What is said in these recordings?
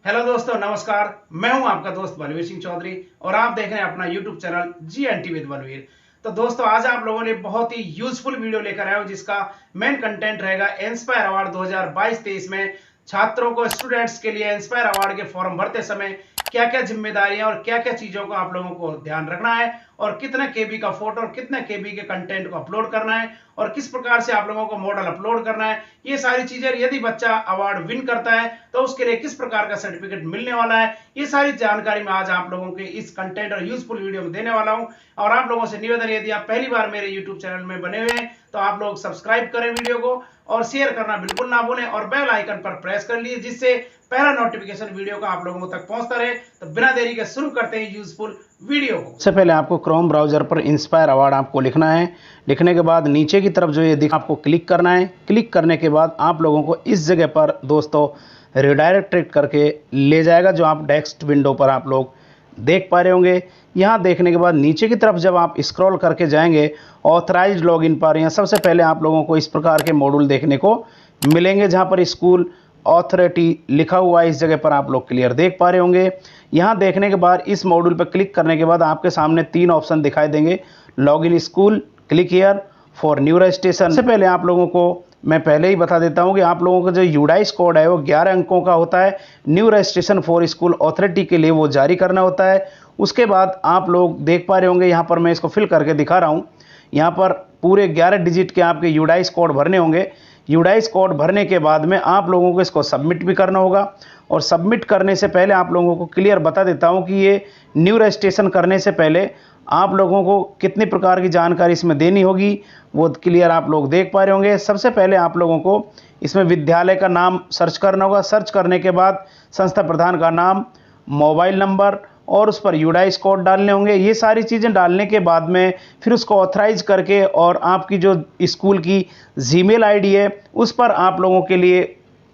Hello दोस्तों, नमस्कार। मैं हूं आपका दोस्त बलवीर सिंह चौधरी और आप देख रहे हैं अपना YouTube channel GNT with Balveer. तो दोस्तों, आज आप लोगों ने बहुत ही यूजफुल वीडियो लेकर आए हो जिसका मेन कंटेंट रहेगा इंस्पायर अवार्ड 2022-23 में छात्रों को, स्टूडेंट्स के लिए इंस्पायर अवार्ड के फॉर्म भरते समय क्या क्या जिम्मेदारियां और क्या क्या चीजों का आप लोगों को ध्यान रखना है और कितने केबी का फोटो और कितने केबी के कंटेंट को अपलोड करना है और किस प्रकार से आप लोगों को मॉडल अपलोड करना है। ये सारी चीजें, यदि बच्चा अवार्ड विन करता है तो उसके लिए किस प्रकार का सर्टिफिकेट मिलने वाला है, ये सारी जानकारी मैं आज आप लोगों के इस कंटेंट और यूजफुल वीडियो में देने वाला हूं। और आप लोगों से निवेदन, यदि आप पहली बार मेरे यूट्यूब चैनल में बने हुए हैं तो आप लोग सब्सक्राइब करें वीडियो को और शेयर करना बिल्कुल ना भूलें और बेल आइकन पर प्रेस कर लीजिए जिससे पहला नोटिफिकेशन वीडियो का आप लोगों तक पहुंचता रहे। तो बिना देरी के शुरू करते हैं यूजफुल वीडियो को। सबसे पहले आपको क्रोम ब्राउज़र पर इंस्पायर अवार्ड आपको लिखना है। लिखने के बाद नीचे की तरफ जो ये दिख आपको क्लिक करना है। क्लिक करने के बाद आप लोगों को इस जगह पर दोस्तों रिडायरेक्ट करके ले जाएगा, जो आप डेस्क विंडो पर आप लोग देख पा रहे होंगे। यहाँ देखने के बाद नीचे की तरफ जब आप स्क्रॉल करके जाएंगे ऑथराइज्ड लॉगिन पर, यहाँ सबसे पहले आप लोगों को इस प्रकार के मॉड्यूल देखने को मिलेंगे जहाँ पर स्कूल ऑथोरिटी लिखा हुआ है। इस जगह पर आप लोग क्लियर देख पा रहे होंगे। यहाँ देखने के बाद इस मॉड्यूल पर क्लिक करने के बाद आपके सामने 3 ऑप्शन दिखाई देंगे। Login school, click here for new registration. सबसे पहले आप लोगों को मैं पहले ही बता देता हूँ कि आप लोगों का जो यूडाइस कोड है वो 11 अंकों का होता है। New registration for school authority के लिए वो जारी करना होता है। उसके बाद आप लोग देख पा रहे होंगे, यहाँ पर मैं इसको फिल करके दिखा रहा हूँ। यहाँ पर पूरे 11 डिजिट के आपके यूडाइस कोड भरने होंगे। यूडाइस कोड भरने के बाद में आप लोगों को इसको सबमिट भी करना होगा। और सबमिट करने से पहले आप लोगों को क्लियर बता देता हूं कि ये न्यू रजिस्ट्रेशन करने से पहले आप लोगों को कितनी प्रकार की जानकारी इसमें देनी होगी वो क्लियर आप लोग देख पा रहे होंगे। सबसे पहले आप लोगों को इसमें विद्यालय का नाम सर्च करना होगा। सर्च करने के बाद संस्था प्रधान का नाम, मोबाइल नंबर और उस पर यूडाइस कोड डालने होंगे। ये सारी चीज़ें डालने के बाद में फिर उसको ऑथराइज करके और आपकी जो स्कूल की जीमेल आईडी है उस पर आप लोगों के लिए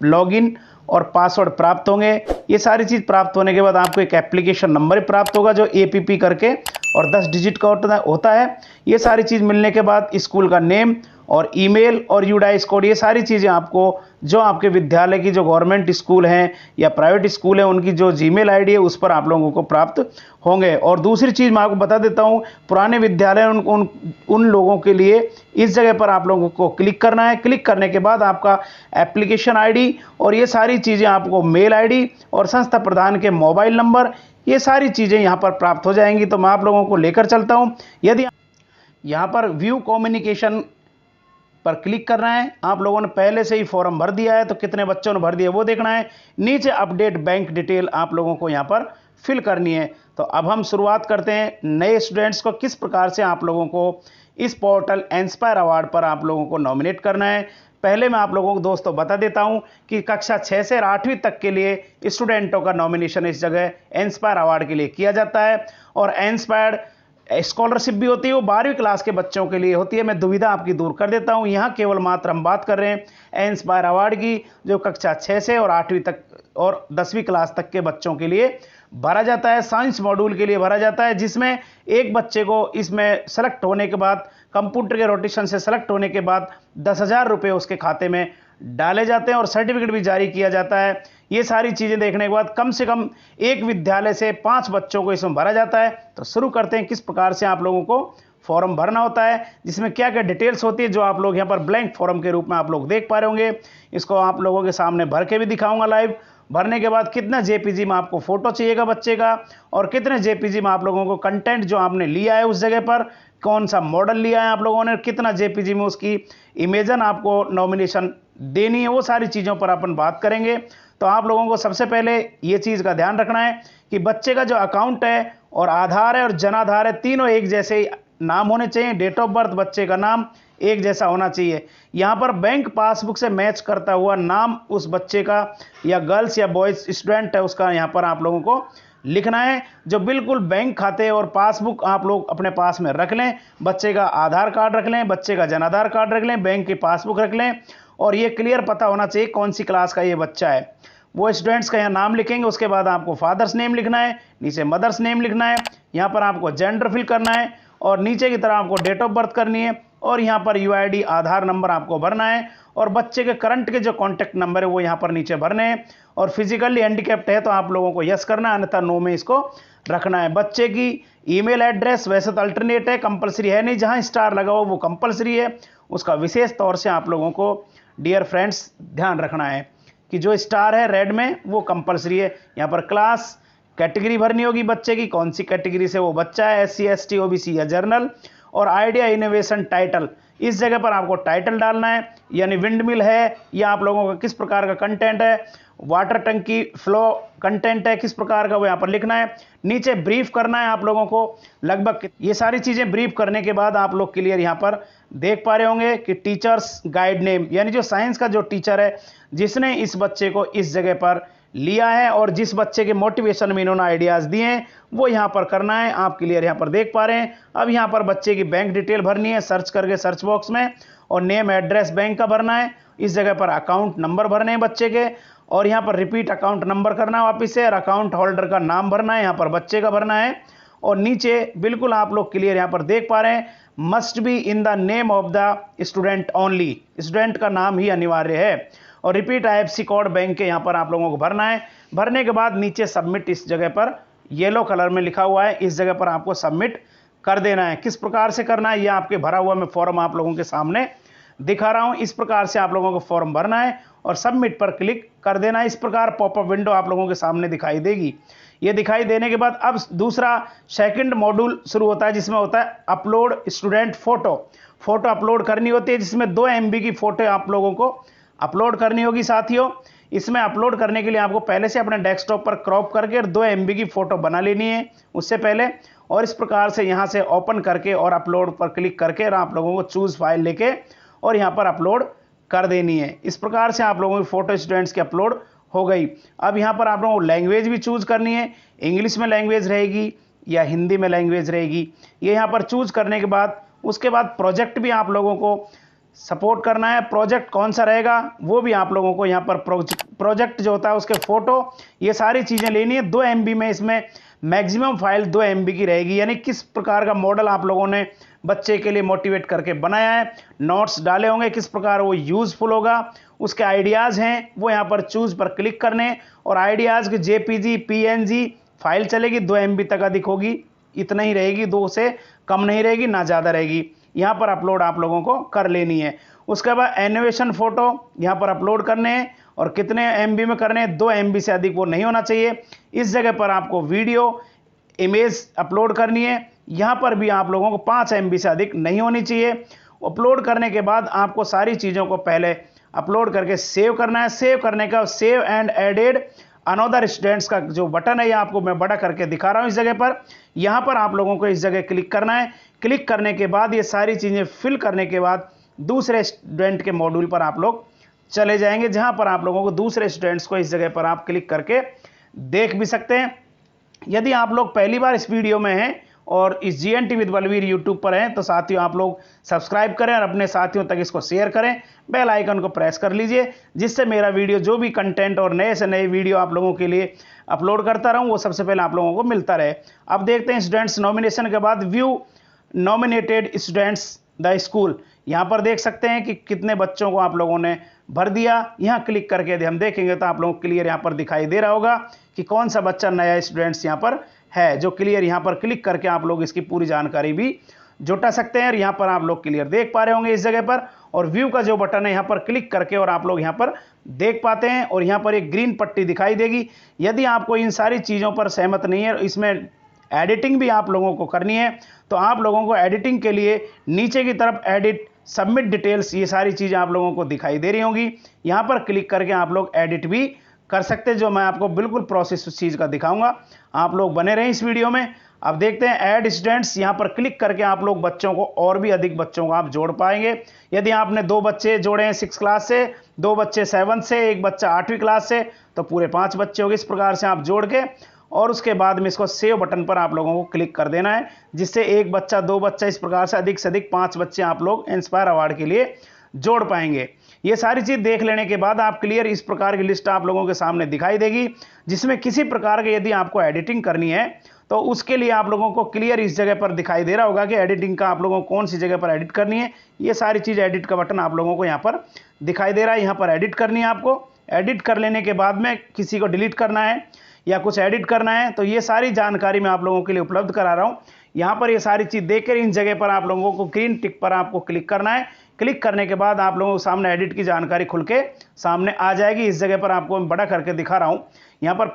लॉगिन और पासवर्ड प्राप्त होंगे। ये सारी चीज़ प्राप्त होने के बाद आपको एक एप्लीकेशन नंबर प्राप्त होगा जो APP करके और 10 डिजिट का होता है। ये सारी चीज़ मिलने के बाद स्कूल का नेम और ईमेल और यूडाइस कोड, ये सारी चीज़ें आपको जो आपके विद्यालय की जो गवर्नमेंट स्कूल हैं या प्राइवेट स्कूल हैं उनकी जो जीमेल आईडी है उस पर आप लोगों को प्राप्त होंगे। और दूसरी चीज़ मैं आपको बता देता हूँ, पुराने विद्यालय उन लोगों के लिए इस जगह पर आप लोगों को क्लिक करना है। क्लिक करने के बाद आपका एप्लीकेशन आईडी और ये सारी चीज़ें आपको मेल आईडी और संस्था प्रधान के मोबाइल नंबर, ये सारी चीज़ें यहाँ पर प्राप्त हो जाएंगी। तो मैं आप लोगों को लेकर चलता हूँ। यदि यहाँ पर व्यू कम्युनिकेशन पर क्लिक करना है, आप लोगों ने पहले से ही फॉर्म भर दिया है तो कितने बच्चों ने भर दिया वो देखना है। नीचे अपडेट बैंक डिटेल आप लोगों को यहाँ पर फिल करनी है। तो अब हम शुरुआत करते हैं नए स्टूडेंट्स को किस प्रकार से आप लोगों को इस पोर्टल इंस्पायर अवार्ड पर आप लोगों को नॉमिनेट करना है। पहले मैं आप लोगों को दोस्तों बता देता हूं कि कक्षा 6 से 8वीं तक के लिए स्टूडेंटों का नॉमिनेशन इस जगह इंस्पायर अवार्ड के लिए किया जाता है। और इंस्पायर्ड स्कॉलरशिप भी होती है, वो 12वीं क्लास के बच्चों के लिए होती है। मैं दुविधा आपकी दूर कर देता हूं। यहाँ केवल मात्र हम बात कर रहे हैं इंस्पायर अवार्ड की, जो कक्षा 6 से और 8वीं तक और 10वीं क्लास तक के बच्चों के लिए भरा जाता है। साइंस मॉड्यूल के लिए भरा जाता है, जिसमें एक बच्चे को इसमें सेलेक्ट होने के बाद, कंप्यूटर के रोटेशन से सेलेक्ट होने के बाद 10,000 रुपये उसके खाते में डाले जाते हैं और सर्टिफिकेट भी जारी किया जाता है। ये सारी चीज़ें देखने के बाद कम से कम एक विद्यालय से 5 बच्चों को इसमें भरा जाता है। तो शुरू करते हैं किस प्रकार से आप लोगों को फॉर्म भरना होता है, जिसमें क्या क्या डिटेल्स होती है, जो आप लोग यहाँ पर ब्लैंक फॉर्म के रूप में आप लोग देख पा रहे होंगे। इसको आप लोगों के सामने भर के भी दिखाऊंगा लाइव। भरने के बाद कितना JPG में आपको फोटो चाहिएगा बच्चे का और कितने JPG में आप लोगों को कंटेंट जो आपने लिया है उस जगह पर, कौन सा मॉडल लिया है आप लोगों ने, कितना JPG में उसकी इमेजन आपको नॉमिनेशन देनी है, वो सारी चीज़ों पर अपन बात करेंगे। तो आप लोगों को सबसे पहले ये चीज़ का ध्यान रखना है कि बच्चे का जो अकाउंट है और आधार है और जनाधार है, तीनों एक जैसे ही नाम होने चाहिए। डेट ऑफ बर्थ बच्चे का नाम एक जैसा होना चाहिए। यहाँ पर बैंक पासबुक से मैच करता हुआ नाम उस बच्चे का, या गर्ल्स या बॉयज स्टूडेंट है उसका, यहाँ पर आप लोगों को लिखना है। जो बिल्कुल बैंक खाते और पासबुक आप लोग अपने पास में रख लें। बच्चे का आधार कार्ड रख लें, बच्चे का जनाधार कार्ड रख लें, बैंक की पासबुक रख लें और ये क्लियर पता होना चाहिए कौन सी क्लास का ये बच्चा है। वो स्टूडेंट्स का यहाँ नाम लिखेंगे। उसके बाद आपको फादर्स नेम लिखना है, नीचे मदर्स नेम लिखना है। यहाँ पर आपको जेंडर फिल करना है और नीचे की तरह आपको डेट ऑफ बर्थ करनी है और यहाँ पर यूआईडी आधार नंबर आपको भरना है और बच्चे के करंट के जो कॉन्टैक्ट नंबर है वो यहाँ पर नीचे भरने हैं। और फिजिकली हैंडीकैप्ड है तो आप लोगों को यस करना है, अन्यथा नो में इसको रखना है। बच्चे की ईमेल एड्रेस वैसे तो अल्टरनेट है, कंपलसरी है नहीं, जहाँ स्टार लगा हो वो कंपलसरी है, उसका विशेष तौर से आप लोगों को डियर फ्रेंड्स ध्यान रखना है कि जो स्टार है रेड में वो कंपलसरी है। यहाँ पर क्लास कैटेगरी भरनी होगी बच्चे की, कौन सी कैटेगरी से वो बच्चा है, SC ST OBC या जर्नल। और आइडिया इनोवेशन टाइटल, इस जगह पर आपको टाइटल डालना है, यानी विंड मिल है या आप लोगों का किस प्रकार का कंटेंट है, वाटर टंकी फ्लो कंटेंट है किस प्रकार का वो यहाँ पर लिखना है। नीचे ब्रीफ करना है आप लोगों को लगभग ये सारी चीज़ें ब्रीफ करने के बाद आप लोग क्लियर यहाँ पर देख पा रहे होंगे कि टीचर्स गाइड नेम, यानी जो साइंस का जो टीचर है जिसने इस बच्चे को इस जगह पर लिया है और जिस बच्चे के मोटिवेशन में इन्होंने आइडियाज़ दिए हैं वो यहाँ पर करना है। आप क्लियर यहाँ पर देख पा रहे हैं। अब यहाँ पर बच्चे की बैंक डिटेल भरनी है, सर्च करके सर्च बॉक्स में, और नेम एड्रेस बैंक का भरना है। इस जगह पर अकाउंट नंबर भरने हैं बच्चे के, और यहाँ पर रिपीट अकाउंट नंबर करना है वापस से, और अकाउंट होल्डर का नाम भरना है, यहाँ पर बच्चे का भरना है। और नीचे बिल्कुल आप लोग क्लियर यहाँ पर देख पा रहे हैं, must be in the name of the student only, student का नाम ही अनिवार्य है। और रिपीट IFSC कोड बैंक के यहाँ पर आप लोगों को भरना है। भरने के बाद नीचे सबमिट इस जगह पर येलो कलर में लिखा हुआ है, इस जगह पर आपको सबमिट कर देना है। किस प्रकार से करना है ये आपके भरा हुआ मैं फॉर्म आप लोगों के सामने दिखा रहा हूँ। इस प्रकार से आप लोगों को फॉर्म भरना है और सबमिट पर क्लिक कर देना है। इस प्रकार पॉपअप विंडो आप लोगों के सामने दिखाई देगी। ये दिखाई देने के बाद अब दूसरा सेकंड मॉड्यूल शुरू होता है, जिसमें होता है अपलोड स्टूडेंट फोटो अपलोड करनी होती है, जिसमें 2 MB की फोटो आप लोगों को अपलोड करनी होगी साथियों। इसमें अपलोड करने के लिए आपको पहले से अपने डेस्कटॉप पर क्रॉप करके 2 MB की फोटो बना लेनी है उससे पहले, और इस प्रकार से यहाँ से ओपन करके और अपलोड पर क्लिक करके और आप लोगों को चूज फाइल लेके और यहाँ पर अपलोड कर देनी है। इस प्रकार से आप लोगों की फोटो स्टूडेंट्स की अपलोड हो गई। अब यहाँ पर आप लोगों को लैंग्वेज भी चूज करनी है, इंग्लिश में लैंग्वेज रहेगी या हिंदी में लैंग्वेज रहेगी, ये यहाँ पर चूज करने के बाद उसके बाद प्रोजेक्ट भी आप लोगों को सपोर्ट करना है। प्रोजेक्ट कौन सा रहेगा वो भी आप लोगों को यहाँ पर प्रोजेक्ट जो होता है उसके फोटो ये सारी चीज़ें लेनी है। 2 MB में इसमें मैक्सिमम फाइल 2 MB की रहेगी, यानी किस प्रकार का मॉडल आप लोगों ने बच्चे के लिए मोटिवेट करके बनाया है, नोट्स डाले होंगे, किस प्रकार वो यूजफुल होगा, उसके आइडियाज़ हैं वो यहाँ पर चूज पर क्लिक करने, और आइडियाज़ की JPG PNG फाइल चलेगी 2 MB तक अधिक होगी, इतना ही रहेगी, 2 से कम नहीं रहेगी ना ज़्यादा रहेगी। यहाँ पर अपलोड आप लोगों को कर लेनी है। उसके बाद एनिमेशन फोटो यहाँ पर अपलोड करने हैं, और कितने MB में करने हैं, 2 MB से अधिक वो नहीं होना चाहिए। इस जगह पर आपको वीडियो इमेज अपलोड करनी है, यहाँ पर भी आप लोगों को 5 MB से अधिक नहीं होनी चाहिए। अपलोड करने के बाद आपको सारी चीज़ों को पहले अपलोड करके सेव करना है। सेव करने का save and added another students का जो बटन है ये आपको मैं बड़ा करके दिखा रहा हूँ इस जगह पर, यहाँ पर आप लोगों को इस जगह क्लिक करना है। क्लिक करने के बाद ये सारी चीज़ें फिल करने के बाद दूसरे स्टूडेंट के मॉड्यूल पर आप लोग चले जाएंगे, जहाँ पर आप लोगों को दूसरे स्टूडेंट्स को इस जगह पर आप क्लिक करके देख भी सकते हैं। यदि आप लोग पहली बार इस वीडियो में हैं और इस GNT विद बलवीर यूट्यूब पर हैं तो साथियों आप लोग सब्सक्राइब करें और अपने साथियों तक इसको शेयर करें, बेल आइकन को प्रेस कर लीजिए, जिससे मेरा वीडियो जो भी कंटेंट और नए से नए वीडियो आप लोगों के लिए अपलोड करता रहूं वो सबसे पहले आप लोगों को मिलता रहे। अब देखते हैं स्टूडेंट्स नॉमिनेशन के बाद view nominated students the school, यहाँ पर देख सकते हैं कि कितने बच्चों को आप लोगों ने भर दिया। यहाँ क्लिक करके यदि हम देखेंगे तो आप लोगों को क्लियर यहाँ पर दिखाई दे रहा होगा कि कौन सा बच्चा नया स्टूडेंट्स यहाँ पर है, जो क्लियर यहाँ पर क्लिक करके आप लोग इसकी पूरी जानकारी भी जुटा सकते हैं। और यहाँ पर आप लोग क्लियर देख पा रहे होंगे इस जगह पर, और व्यू का जो बटन है यहाँ पर क्लिक करके और आप लोग यहाँ पर देख पाते हैं, और यहाँ पर एक ग्रीन पट्टी दिखाई देगी। यदि आपको इन सारी चीज़ों पर सहमत नहीं है, इसमें एडिटिंग भी आप लोगों को करनी है, तो आप लोगों को एडिटिंग के लिए नीचे की तरफ एडिट सबमिट डिटेल्स ये सारी चीज़ें आप लोगों को दिखाई दे रही होंगी। यहाँ पर क्लिक करके आप लोग एडिट भी कर सकते हैं, जो मैं आपको बिल्कुल प्रोसेस उस चीज़ का दिखाऊंगा। आप लोग बने रहें इस वीडियो में। अब देखते हैं ऐड स्टूडेंट्स, यहाँ पर क्लिक करके आप लोग बच्चों को और भी अधिक बच्चों को आप जोड़ पाएंगे। यदि आपने 2 बच्चे जोड़े हैं 6 क्लास से, 2 बच्चे 7 से, 1 बच्चा 8वीं क्लास से, तो पूरे 5 बच्चे हो गए। इस प्रकार से आप जोड़ के और उसके बाद में इसको सेव बटन पर आप लोगों को क्लिक कर देना है, जिससे 1 बच्चा 2 बच्चा इस प्रकार से अधिक 5 बच्चे आप लोग इंस्पायर अवार्ड के लिए जोड़ पाएंगे। ये सारी चीज़ देख लेने के बाद आप क्लियर इस प्रकार की लिस्ट आप लोगों के सामने दिखाई देगी, जिसमें किसी प्रकार के यदि आपको एडिटिंग करनी है तो उसके लिए आप लोगों को क्लियर इस जगह पर दिखाई दे रहा होगा कि एडिटिंग का आप लोगों को कौन सी जगह पर एडिट करनी है। ये सारी चीज़ एडिट का बटन आप लोगों को यहाँ पर दिखाई दे रहा है। यहाँ पर एडिट करनी है आपको। एडिट कर लेने के बाद में किसी को डिलीट करना है या कुछ एडिट करना है, तो ये सारी जानकारी मैं आप लोगों के लिए उपलब्ध करा रहा हूँ। यहाँ पर ये सारी चीज़ देखकर इन जगह पर आप लोगों को ग्रीन टिक पर आपको क्लिक करना है। क्लिक करने के बाद आप लोगों के सामने एडिट की जानकारी खुल के सामने आ जाएगी। इस जगह पर आपको मैं बड़ा करके दिखा रहा हूँ। यहाँ पर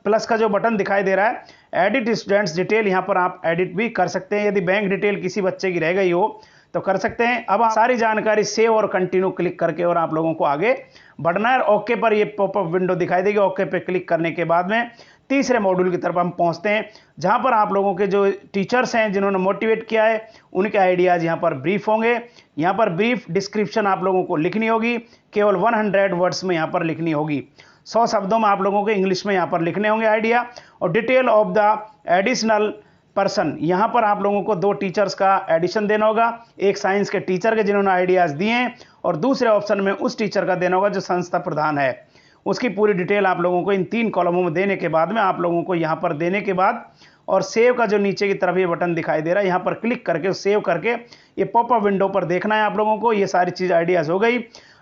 प्लस का जो बटन दिखाई दे रहा है, एडिट स्टूडेंट्स डिटेल, यहाँ पर आप एडिट भी कर सकते हैं। यदि बैंक डिटेल किसी बच्चे की रह गई हो तो कर सकते हैं। अब आप सारी जानकारी सेव और कंटिन्यू क्लिक करके और आप लोगों को आगे बढ़ना है। ओके पर ये पॉपअप विंडो दिखाई देगी। ओके पे क्लिक करने के बाद में तीसरे मॉड्यूल की तरफ हम पहुंचते हैं, जहां पर आप लोगों के जो टीचर्स हैं जिन्होंने मोटिवेट किया है उनके आइडियाज़ यहां पर ब्रीफ होंगे। यहां पर ब्रीफ डिस्क्रिप्शन आप लोगों को लिखनी होगी, केवल 100 वर्ड्स में यहां पर लिखनी होगी। 100 शब्दों में आप लोगों को इंग्लिश में यहां पर लिखने होंगे आइडिया। और detail of the additional person, यहां पर आप लोगों को 2 टीचर्स का एडिशन देना होगा। एक साइंस के टीचर के जिन्होंने आइडियाज़ दिए हैं और दूसरे ऑप्शन में उस टीचर का देना होगा जो संस्था प्रधान है। उसकी पूरी डिटेल आप लोगों को इन 3 कॉलमों में देने के बाद में आप लोगों को यहाँ पर देने के बाद और सेव का जो नीचे की तरफ ये बटन दिखाई दे रहा है, यहाँ पर क्लिक करके सेव करके ये पॉपअप विंडो पर देखना है आप लोगों को। ये सारी चीज़ आइडियाज़ हो गई।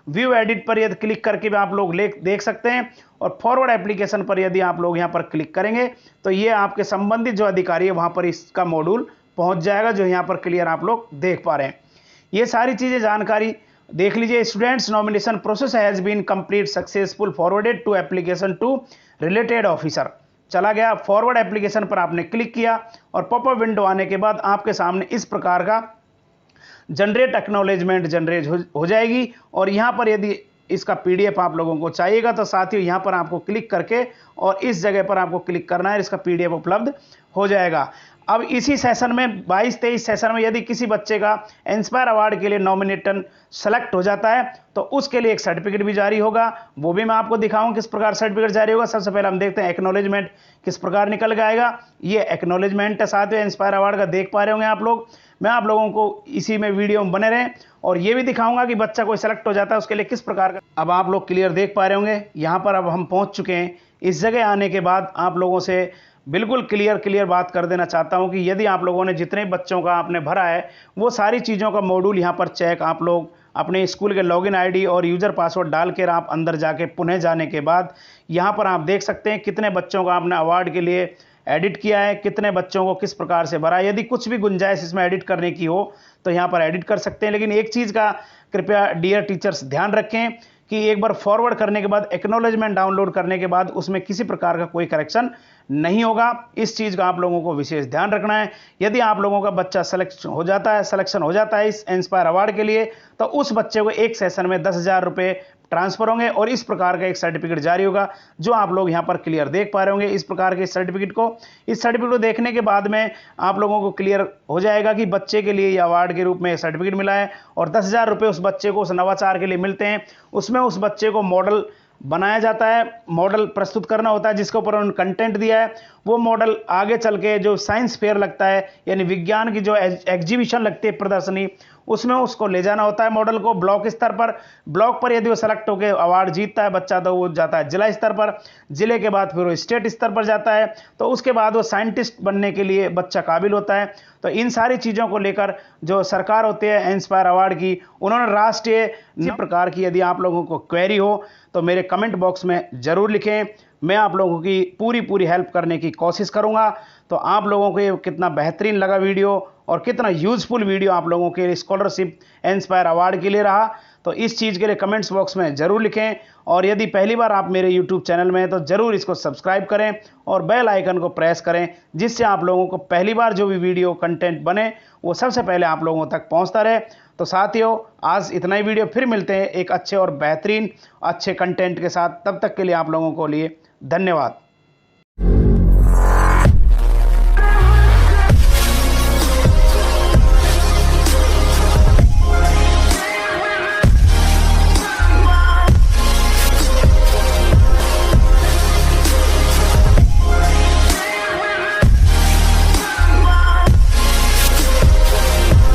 व्यू एडिट पर यदि क्लिक करके भी आप लोग देख सकते हैं और फॉरवर्ड एप्लीकेशन पर यदि आप लोग यहाँ पर क्लिक करेंगे तो ये आपके संबंधित जो अधिकारी है वहाँ पर इसका मॉड्यूल पहुँच जाएगा, जो यहाँ पर क्लियर आप लोग देख पा रहे हैं। ये सारी चीज़ें जानकारी देख लीजिए। Students nomination process has been complete successful forwarded to application to related officer. चला गया, फॉरवर्ड एप्लीकेशन पर आपने क्लिक किया और पॉपअप विंडो आने के बाद आपके सामने इस प्रकार का जनरेट एक्नॉलेजमेंट जनरेट हो जाएगी। और यहाँ पर यदि इसका PDF आप लोगों को चाहिएगा तो साथियों यहाँ पर आपको क्लिक करके और इस जगह पर आपको क्लिक करना है, इसका PDF उपलब्ध हो जाएगा। अब इसी सेशन में 22-23 सेशन में यदि किसी बच्चे का इंस्पायर अवार्ड के लिए नॉमिनेशन सेलेक्ट हो जाता है तो उसके लिए एक सर्टिफिकेट भी जारी होगा। वो भी मैं आपको दिखाऊं किस प्रकार सर्टिफिकेट जारी होगा। सबसे पहले हम देखते हैं एक्नॉलेजमेंट किस प्रकार निकल के आएगा। ये एक्नॉलेजमेंट है साथियों इंस्पायर अवार्ड का, देख पा रहे होंगे आप लोग। मैं आप लोगों को इसी में वीडियो में बने रहें और ये भी दिखाऊंगा कि बच्चा कोई सेलेक्ट हो जाता है उसके लिए किस प्रकार का। अब आप लोग क्लियर देख पा रहे होंगे। यहाँ पर अब हम पहुँच चुके हैं। इस जगह आने के बाद आप लोगों से बिल्कुल क्लियर बात कर देना चाहता हूं कि यदि आप लोगों ने जितने बच्चों का आपने भरा है वो सारी चीज़ों का मॉड्यूल यहां पर चेक आप लोग अपने स्कूल के लॉगिन आईडी और यूज़र पासवर्ड डाल कर आप अंदर जाके पुनः जाने के बाद यहां पर आप देख सकते हैं कितने बच्चों का आपने अवार्ड के लिए एडिट किया है, कितने बच्चों को किस प्रकार से भरा है। यदि कुछ भी गुंजाइश इसमें एडिट करने की हो तो यहाँ पर एडिट कर सकते हैं। लेकिन एक चीज़ का कृपया डियर टीचर्स ध्यान रखें कि एक बार फॉरवर्ड करने के बाद एक्नॉलेजमेंट डाउनलोड करने के बाद उसमें किसी प्रकार का कोई करेक्शन नहीं होगा। इस चीज़ का आप लोगों को विशेष ध्यान रखना है। यदि आप लोगों का बच्चा सिलेक्शन हो जाता है इस इंस्पायर अवार्ड के लिए तो उस बच्चे को एक सेशन में 10,000 रुपये ट्रांसफर होंगे और इस प्रकार का एक सर्टिफिकेट जारी होगा, जो आप लोग यहाँ पर क्लियर देख पा रहे होंगे। इस प्रकार के सर्टिफिकेट को देखने के बाद में आप लोगों को क्लियर हो जाएगा कि बच्चे के लिए अवार्ड के रूप में सर्टिफिकेट मिला है और 10,000 रुपये उस बच्चे को उस नवाचार के लिए मिलते हैं। उसमें उस बच्चे को मॉडल बनाया जाता है, मॉडल प्रस्तुत करना होता है जिसके ऊपर उन्होंने कंटेंट दिया है। वो मॉडल आगे चल के जो साइंस फेयर लगता है यानी विज्ञान की जो एग्जीबिशन लगती है प्रदर्शनी, उसमें उसको ले जाना होता है मॉडल को ब्लॉक स्तर पर। ब्लॉक पर यदि वो सेलेक्ट होकर अवार्ड जीतता है बच्चा तो वो जाता है जिला स्तर पर, जिले के बाद फिर वो स्टेट स्तर पर जाता है, तो उसके बाद वो साइंटिस्ट बनने के लिए बच्चा काबिल होता है। तो इन सारी चीज़ों को लेकर जो सरकार होती है इंस्पायर अवार्ड की, उन्होंने राष्ट्रीय प्रकार की यदि आप लोगों को क्वेरी हो तो मेरे कमेंट बॉक्स में ज़रूर लिखें। मैं आप लोगों की पूरी हेल्प करने की कोशिश करूंगा। तो आप लोगों को ये कितना बेहतरीन लगा वीडियो और कितना यूज़फुल वीडियो आप लोगों के स्कॉलरशिप इंस्पायर अवार्ड के लिए रहा, तो इस चीज़ के लिए कमेंट्स बॉक्स में ज़रूर लिखें। और यदि पहली बार आप मेरे यूट्यूब चैनल में हैं तो ज़रूर इसको सब्सक्राइब करें और बेल आइकन को प्रेस करें, जिससे आप लोगों को पहली बार जो भी वीडियो कंटेंट बने वो सबसे पहले आप लोगों तक पहुंचता रहे। तो साथियों आज इतना ही वीडियो, फिर मिलते हैं एक अच्छे और बेहतरीन अच्छे कंटेंट के साथ। तब तक के लिए आप लोगों को लिए धन्यवाद।